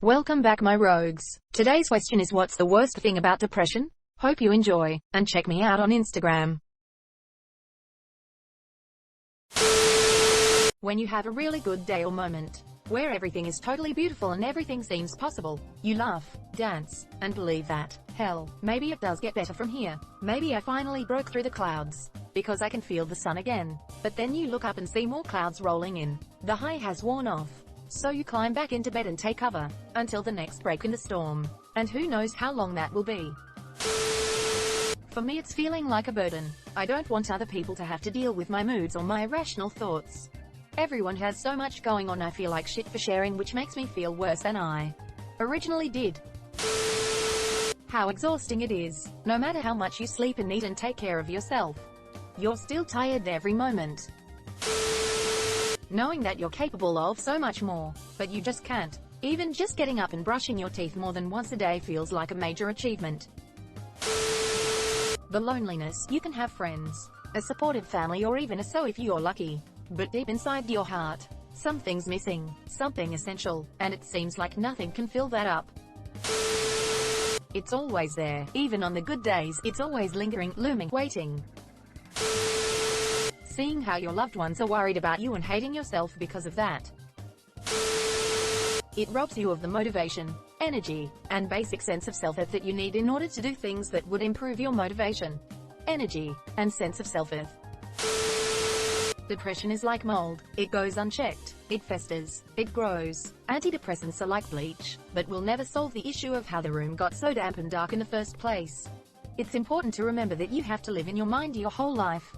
Welcome back, my rogues. Today's question is, what's the worst thing about depression? Hope you enjoy, and check me out on Instagram. When you have a really good day or moment, where everything is totally beautiful and everything seems possible, you laugh, dance, and believe that, hell, maybe it does get better from here. Maybe I finally broke through the clouds, because I can feel the sun again. But then you look up and see more clouds rolling in. The high has worn off. So you climb back into bed and take cover, until the next break in the storm. And who knows how long that will be. For me, it's feeling like a burden. I don't want other people to have to deal with my moods or my irrational thoughts. Everyone has so much going on, I feel like shit for sharing, which makes me feel worse than I originally did. How exhausting it is. No matter how much you sleep and eat and take care of yourself, you're still tired every moment. Knowing that you're capable of so much more, but you just can't. Even just getting up and brushing your teeth more than once a day feels like a major achievement. The loneliness. You can have friends, a supportive family, or even a so if you're lucky. But deep inside your heart, something's missing, something essential, and it seems like nothing can fill that up. It's always there, even on the good days. It's always lingering, looming, waiting. Seeing how your loved ones are worried about you and hating yourself because of that. It robs you of the motivation, energy, and basic sense of self-worth that you need in order to do things that would improve your motivation, energy, and sense of self-worth. Depression is like mold. It goes unchecked, it festers, it grows. Antidepressants are like bleach, but will never solve the issue of how the room got so damp and dark in the first place. It's important to remember that you have to live in your mind your whole life.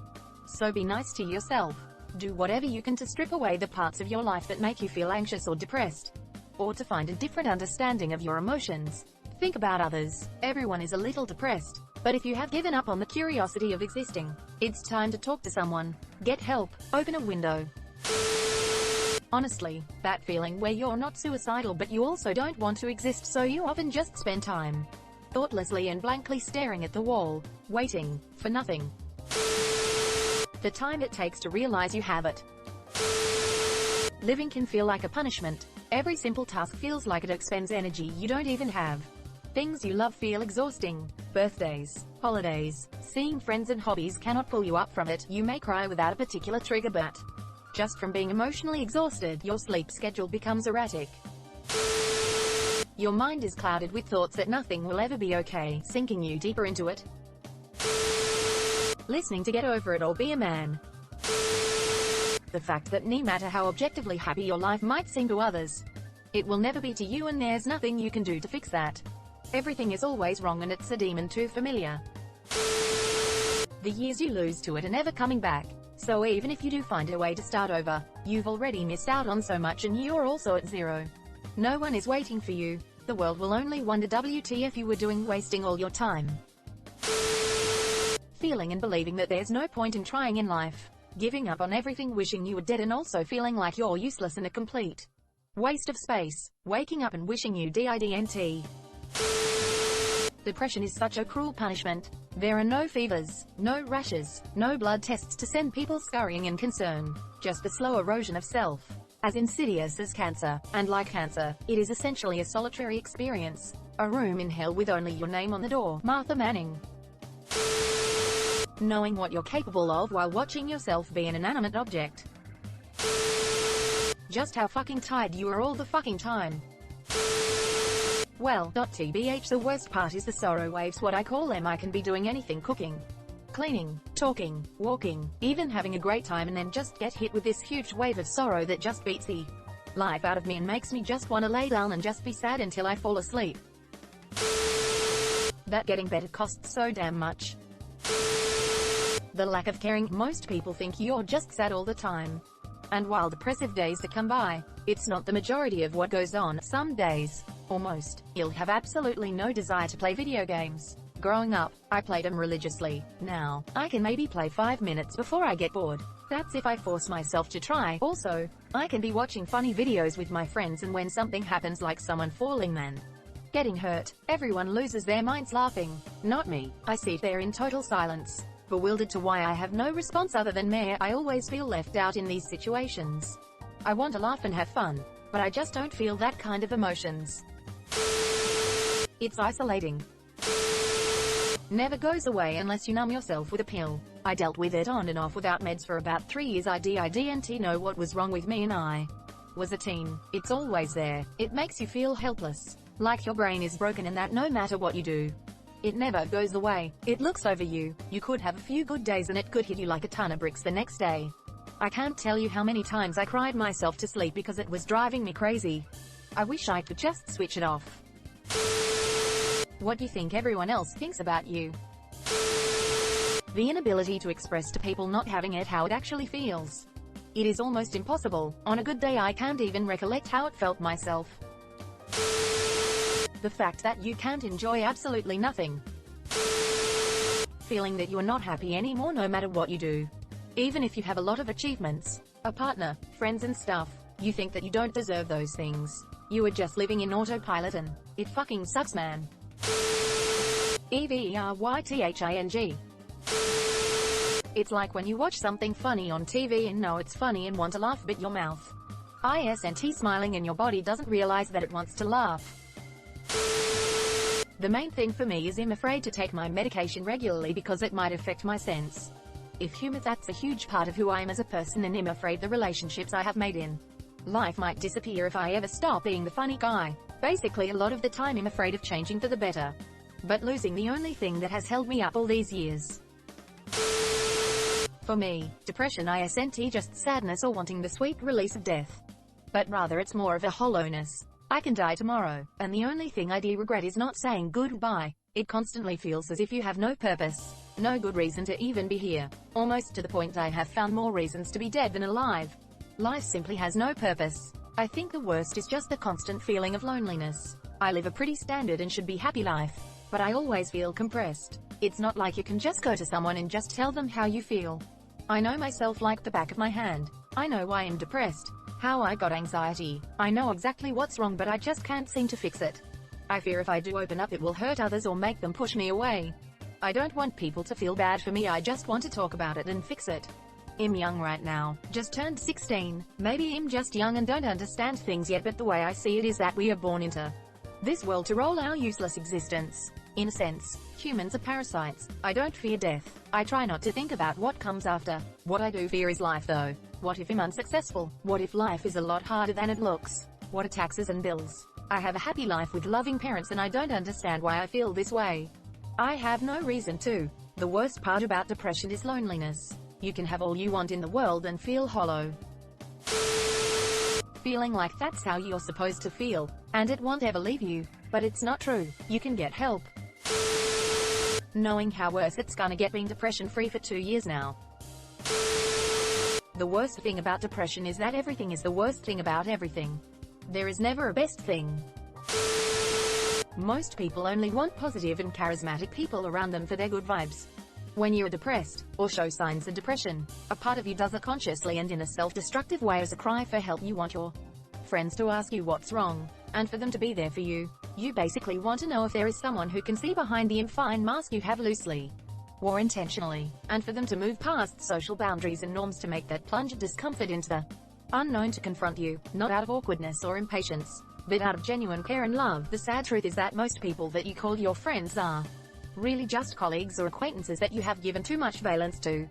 So be nice to yourself. Do whatever you can to strip away the parts of your life that make you feel anxious or depressed, or to find a different understanding of your emotions. Think about others. Everyone is a little depressed, but if you have given up on the curiosity of existing, it's time to talk to someone, get help, open a window. Honestly, that feeling where you're not suicidal but you also don't want to exist, so you often just spend time thoughtlessly and blankly staring at the wall, waiting for nothing. The time it takes to realize you have it. Living can feel like a punishment. Every simple task feels like it expends energy you don't even have. Things you love feel exhausting. Birthdays, holidays, seeing friends and hobbies cannot pull you up from it. You may cry without a particular trigger, but just from being emotionally exhausted, your sleep schedule becomes erratic. Your mind is clouded with thoughts that nothing will ever be okay, sinking you deeper into it. Listening to Get Over It or Be a Man. The fact that no matter how objectively happy your life might seem to others, it will never be to you, and there's nothing you can do to fix that. Everything is always wrong and it's a demon too familiar. The years you lose to it are never coming back. So even if you do find a way to start over, you've already missed out on so much and you're also at zero. No one is waiting for you. The world will only wonder WTF you were doing wasting all your time. Feeling and believing that there's no point in trying in life. Giving up on everything, wishing you were dead, and also feeling like you're useless and a complete waste of space. Waking up and wishing you didn't. Depression is such a cruel punishment. There are no fevers, no rashes, no blood tests to send people scurrying in concern. Just the slow erosion of self. As insidious as cancer. And like cancer, it is essentially a solitary experience. A room in hell with only your name on the door. Martha Manning. Knowing what you're capable of while watching yourself be an inanimate object. Just how fucking tired you are all the fucking time. Well, tbh, the worst part is the sorrow waves, what I call them. I can be doing anything, cooking, cleaning, talking, walking, even having a great time, and then just get hit with this huge wave of sorrow that just beats the life out of me and makes me just want to lay down and just be sad until I fall asleep. That getting better costs so damn much. The lack of caring. Most people think you're just sad all the time. And while depressive days that come by, it's not the majority of what goes on. Some days, almost, you'll have absolutely no desire to play video games. Growing up, I played them religiously. Now, I can maybe play 5 minutes before I get bored. That's if I force myself to try. Also, I can be watching funny videos with my friends, and when something happens like someone falling, then getting hurt, everyone loses their minds laughing. Not me. I sit there in total silence, bewildered to why I have no response other than meh. I always feel left out in these situations. I want to laugh and have fun, but I just don't feel that kind of emotions. It's isolating. Never goes away unless you numb yourself with a pill. I dealt with it on and off without meds for about 3 years. I didn't know what was wrong with me and I was a teen. It's always there. It makes you feel helpless, like your brain is broken and that no matter what you do, it never goes away. It looks over you. You could have a few good days and it could hit you like a ton of bricks the next day. I can't tell you how many times I cried myself to sleep because it was driving me crazy. I wish I could just switch it off. What do you think everyone else thinks about you? The inability to express to people not having it how it actually feels. It is almost impossible. On a good day I can't even recollect how it felt myself. The fact that you can't enjoy absolutely nothing. Feeling that you are not happy anymore no matter what you do. Even if you have a lot of achievements, a partner, friends and stuff, you think that you don't deserve those things. You are just living in autopilot and it fucking sucks, man. EVERYTHING. It's like when you watch something funny on TV and know it's funny and want to laugh but your mouth isn't smiling and your body doesn't realize that it wants to laugh. The main thing for me is I'm afraid to take my medication regularly because it might affect my sense of humor. That's a huge part of who I am as a person and I'm afraid the relationships I have made in life might disappear if I ever stop being the funny guy. Basically a lot of the time I'm afraid of changing for the better, but losing the only thing that has held me up all these years. For me, depression isn't just sadness or wanting the sweet release of death, but rather it's more of a hollowness. I can die tomorrow, and the only thing I do regret is not saying goodbye. It constantly feels as if you have no purpose, no good reason to even be here, almost to the point I have found more reasons to be dead than alive. Life simply has no purpose. I think the worst is just the constant feeling of loneliness. I live a pretty standard and should be happy life, but I always feel compressed. It's not like you can just go to someone and just tell them how you feel. I know myself like the back of my hand. I know why I'm depressed, how I got anxiety. I know exactly what's wrong but I just can't seem to fix it. I fear if I do open up it will hurt others or make them push me away. I don't want people to feel bad for me, I just want to talk about it and fix it. I'm young right now, just turned 16, maybe I'm just young and don't understand things yet, but the way I see it is that we are born into this world to roll our useless existence. In a sense, humans are parasites. I don't fear death. I try not to think about what comes after. What I do fear is life though. What if I'm unsuccessful? What if life is a lot harder than it looks? What are taxes and bills? I have a happy life with loving parents and I don't understand why I feel this way. I have no reason to. The worst part about depression is loneliness. You can have all you want in the world and feel hollow. Feeling like that's how you're supposed to feel, and it won't ever leave you. But it's not true. You can get help. Knowing how worse it's gonna get, being depression-free for 2 years now. The worst thing about depression is that everything is the worst thing about everything. There is never a best thing. Most people only want positive and charismatic people around them for their good vibes. When you're depressed, or show signs of depression, a part of you does it consciously and in a self-destructive way as a cry for help. You want your friends to ask you what's wrong, and for them to be there for you. You basically want to know if there is someone who can see behind the fine mask you have loosely or intentionally, and for them to move past social boundaries and norms to make that plunge of discomfort into the unknown to confront you, not out of awkwardness or impatience, but out of genuine care and love. The sad truth is that most people that you call your friends are really just colleagues or acquaintances that you have given too much valence to.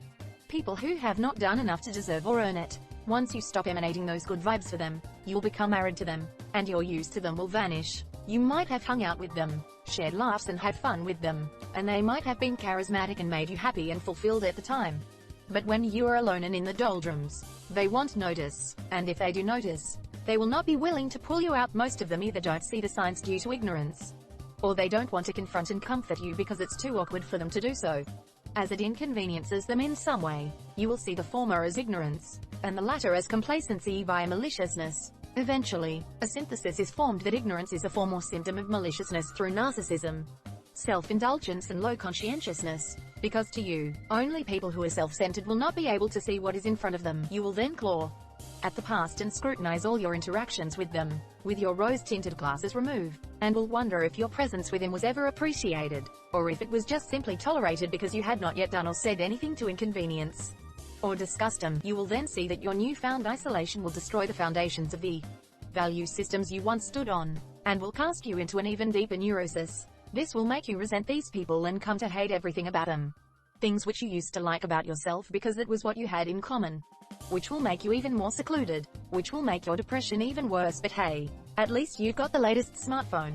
People who have not done enough to deserve or earn it. Once you stop emanating those good vibes for them, you'll become arid to them, and your use to them will vanish. You might have hung out with them, shared laughs and had fun with them, and they might have been charismatic and made you happy and fulfilled at the time. But when you are alone and in the doldrums, they won't notice, and if they do notice, they will not be willing to pull you out. Most of them either don't see the signs due to ignorance, or they don't want to confront and comfort you because it's too awkward for them to do so. As it inconveniences them in some way, you will see the former as ignorance, and the latter as complacency via maliciousness. Eventually, a synthesis is formed that ignorance is a form or symptom of maliciousness through narcissism, self-indulgence and low conscientiousness. Because to you, only people who are self-centered will not be able to see what is in front of them. You will then claw at the past and scrutinize all your interactions with them, with your rose-tinted glasses removed, and will wonder if your presence with him was ever appreciated, or if it was just simply tolerated because you had not yet done or said anything to inconvenience or disgust him. You will then see that your newfound isolation will destroy the foundations of the value systems you once stood on. and will cast you into an even deeper neurosis. This will make you resent these people and come to hate everything about them. Things which you used to like about yourself because it was what you had in common. Which will make you even more secluded. Which will make your depression even worse, but hey, at least you got the latest smartphone.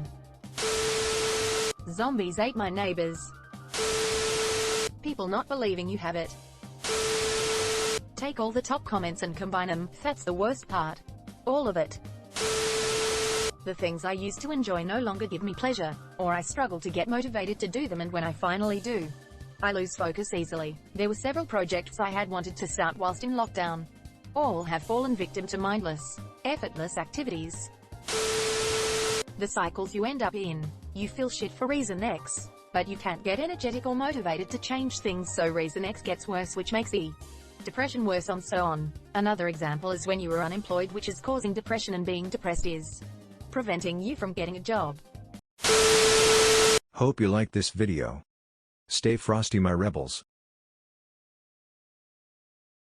Zombies ate my neighbors. People not believing you have it. Take all the top comments and combine them, that's the worst part. All of it. The things I used to enjoy no longer give me pleasure, or I struggle to get motivated to do them, and when I finally do, I lose focus easily. There were several projects I had wanted to start whilst in lockdown. All have fallen victim to mindless, effortless activities. The cycles you end up in. You feel shit for reason X, but you can't get energetic or motivated to change things, so reason X gets worse, which makes the depression worse, and so on. Another example is when you are unemployed, which is causing depression, and being depressed is preventing you from getting a job. Hope you liked this video. Stay frosty, my rebels.